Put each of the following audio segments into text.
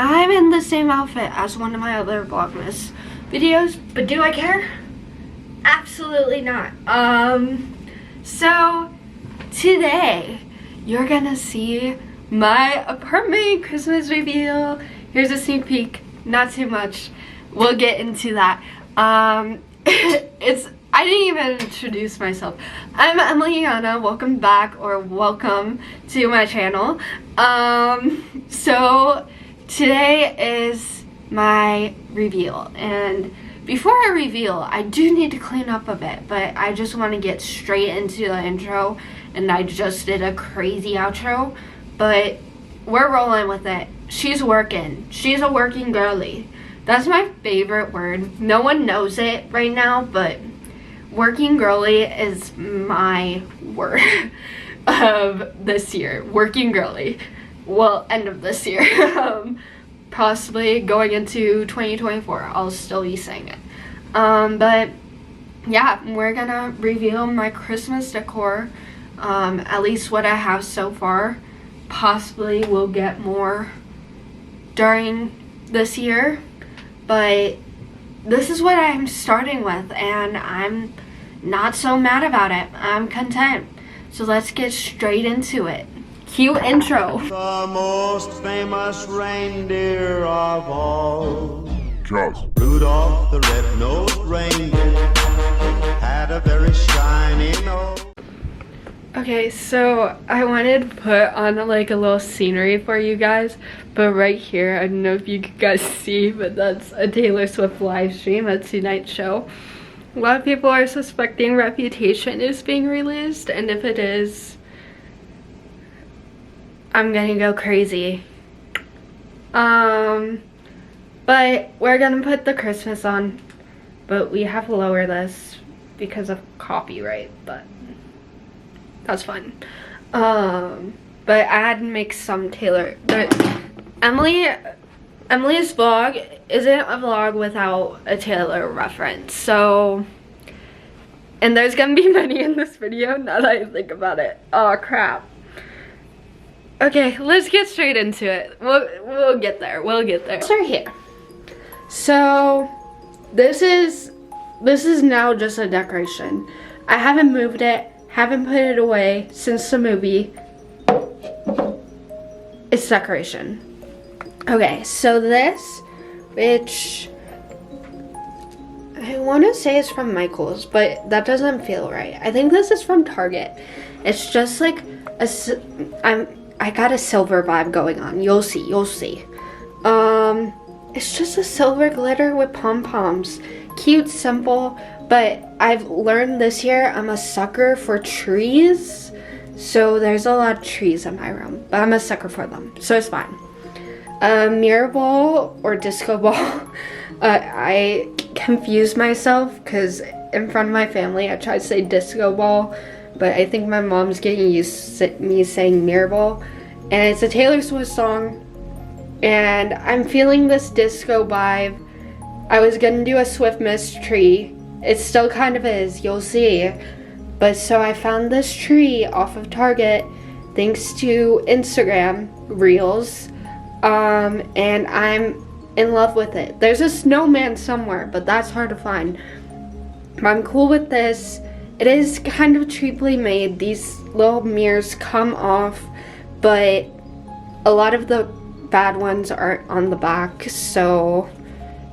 I'm in the same outfit as one of my other Vlogmas videos, but do I care? Absolutely not. So today you're gonna see my apartment Christmas reveal. Here's a sneak peek, not too much. We'll get into that. I didn't even introduce myself. I'm itsemilyana. Welcome back, or welcome to my channel. So today is my reveal, and before I reveal, I do need to clean up a bit, but I just want to get straight into the intro, and I just did a crazy outro, but we're rolling with it. She's working. She's a working girly. That's my favorite word. No one knows it right now, but working girly is my word of this year. Working girly. Well, end of this year. Possibly going into 2024, I'll still be saying it. But yeah, we're gonna reveal my Christmas decor, at least what I have so far. Possibly we'll get more during this year, but this is what I'm starting with, and I'm not so mad about it. I'm content. So let's get straight into it. Cue intro. The most famous reindeer of all, Charles. Rudolph the red-nosed reindeer, had a very shiny nose. Okay, so I wanted to put on like a little scenery for you guys, but right here, I don't know if you guys see, but that's a Taylor Swift live stream, a Tonight Show. A lot of people are suspecting Reputation is being released, and if it is, I'm gonna go crazy. But we're gonna put the Christmas on, but we have to lower this because of copyright, but that's fine. But I had to make some Taylor. Emily's vlog isn't a vlog without a Taylor reference. So, and there's gonna be many in this video now that I think about it. Oh crap. Okay, let's get straight into it. We'll get there. We'll get there. Start here. So, this is now just a decoration. I haven't moved it. Haven't put it away since the movie. It's decoration. Okay, so this, which I want to say is from Michael's, but that doesn't feel right. I think this is from Target. It's just like I got a silver vibe going on. You'll see, you'll see. It's just a silver glitter with pom-poms. Cute, simple. But I've learned this year I'm a sucker for trees. So there's a lot of trees in my room, but I'm a sucker for them, so it's fine. Mirror ball or disco ball. I confused myself because in front of my family I tried to say disco ball, but I think my mom's getting used to me saying mirror ball. And it's a Taylor Swift song, and I'm feeling this disco vibe. I was gonna do a Swift Mist tree. It still kind of is, you'll see. But so I found this tree off of Target thanks to Instagram Reels. And I'm in love with it. There's a snowman somewhere, but that's hard to find. But I'm cool with this. It is kind of cheaply made. These little mirrors come off, but a lot of the bad ones are on the back. So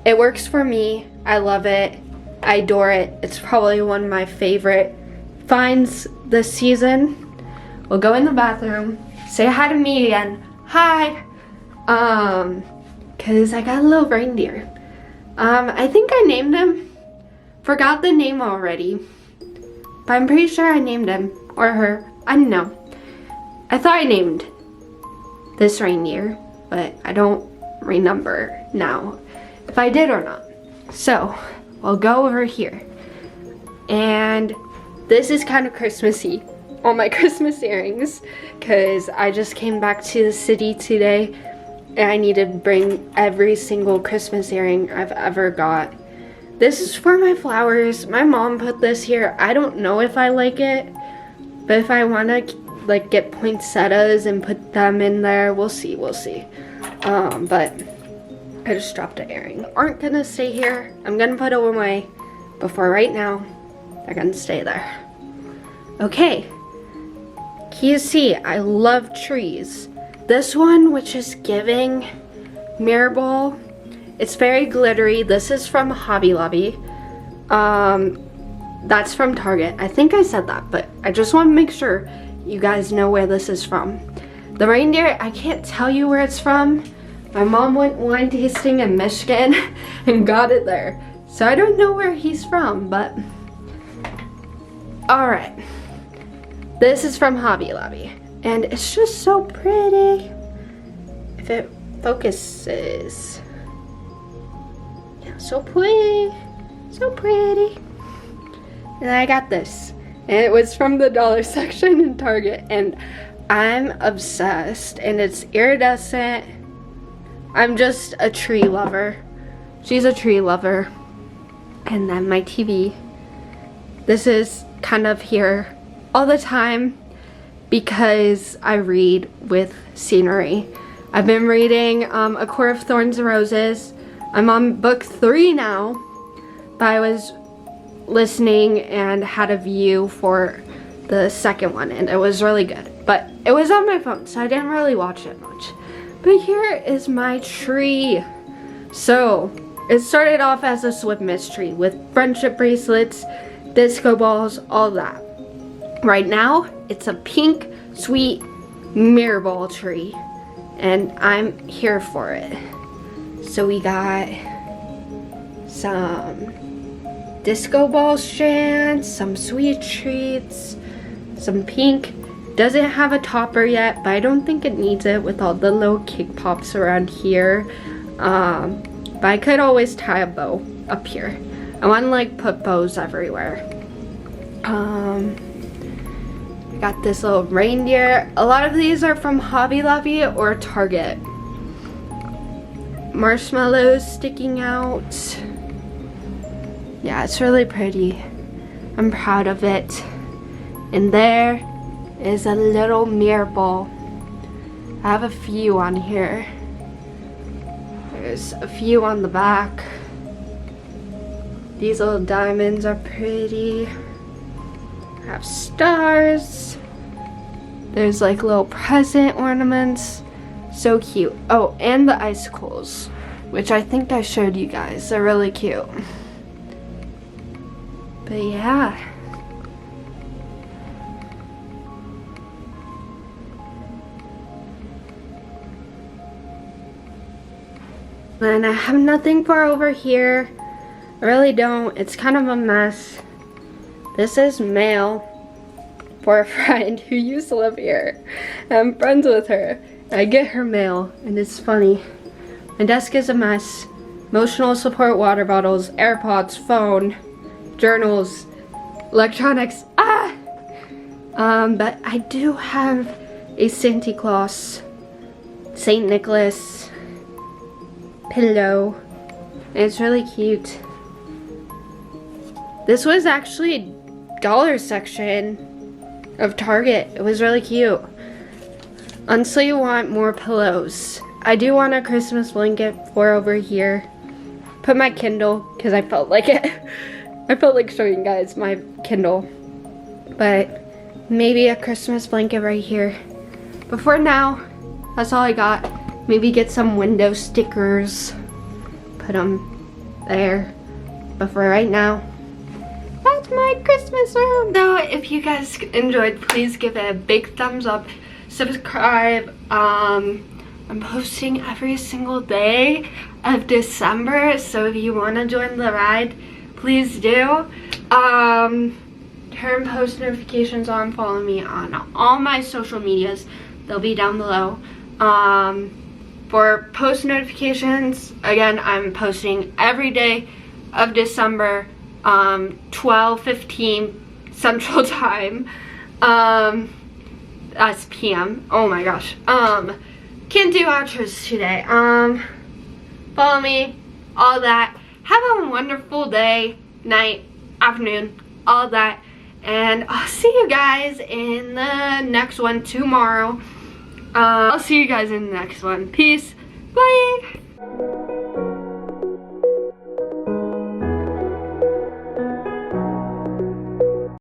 it works for me. I love it. I adore it. It's probably one of my favorite finds this season. We'll go in the bathroom, say hi to me again. Hi. Cause I got a little reindeer. I think I named him. Forgot the name already. But I'm pretty sure I named him. Or her. I don't know. I thought I named this reindeer, but I don't remember now if I did or not. So, we'll go over here. And this is kind of Christmassy. All my Christmas earrings, because I just came back to the city today and I need to bring every single Christmas earring I've ever got. This is for my flowers. My mom put this here. I don't know if I like it, but if I want to like get poinsettias and put them in there, we'll see. But I just dropped an earring. Aren't gonna stay here. I'm gonna put them away. But for right now, they're gonna stay there. Okay. You see, I love trees. This one, which is giving mirror ball, it's very glittery. This is from Hobby Lobby. That's from Target. I think I said that, but I just want to make sure you guys know where this is from. The reindeer, I can't tell you where it's from. My mom went wine tasting in Michigan and got it there. So I don't know where he's from, but all right. This is from Hobby Lobby, and it's just so pretty. If it focuses. Yeah, so pretty. So pretty. And I got this. And it was from the dollar section in Target, and I'm obsessed. And it's iridescent. I'm just a tree lover. She's a tree lover. And then my TV. This is kind of here all the time because I read with scenery. I've been reading A Court of Thorns and Roses. I'm on book 3 now, but I was listening and had a view for the second one, and it was really good. But it was on my phone, so I didn't really watch it much. But here is my tree. So it started off as a Swiftmas tree with friendship bracelets, disco balls, all that. Right now, it's a pink, sweet mirror ball tree, and I'm here for it. So we got some disco ball strands, some sweet treats, some pink. Doesn't have a topper yet, but I don't think it needs it with all the little cake pops around here. But I could always tie a bow up here. I want to like put bows everywhere. Got this little reindeer. A lot of these are from Hobby Lobby or Target. Marshmallows sticking out. Yeah, it's really pretty. I'm proud of it. And there is a little mirror ball. I have a few on here. There's a few on the back. These little diamonds are pretty. Have stars. There's like little present ornaments. So cute. Oh, and the icicles, which I think I showed you guys. They're really cute. But yeah. And I have nothing for over here. I really don't. It's kind of a mess. This is mail for a friend who used to live here. I'm friends with her. I get her mail, and it's funny. My desk is a mess. Emotional support water bottles, AirPods, phone, journals, electronics. But I do have a Santa Claus, St. Nicholas pillow, and it's really cute. This was actually dollar section of Target. It was really cute. Honestly, you want more pillows. I do want a Christmas blanket for over here. Put my Kindle, because I felt like it. I felt like showing you guys my Kindle. But maybe a Christmas blanket right here. But for now, that's all I got. Maybe get some window stickers. Put them there. But for right now, that's my Christmas room. So if you guys enjoyed, please give it a big thumbs up. Subscribe. I'm posting every single day of December, so if you want to join the ride, please do. Turn post notifications on. Follow me on all my social medias. They'll be down below. For post notifications, again, I'm posting every day of December, 12:15 Central Time. That's PM. Oh my gosh. Can't do outros today. Follow me, all that. Have a wonderful day, night, afternoon, all that. And I'll see you guys in the next one tomorrow. I'll see you guys in the next one. Peace. Bye.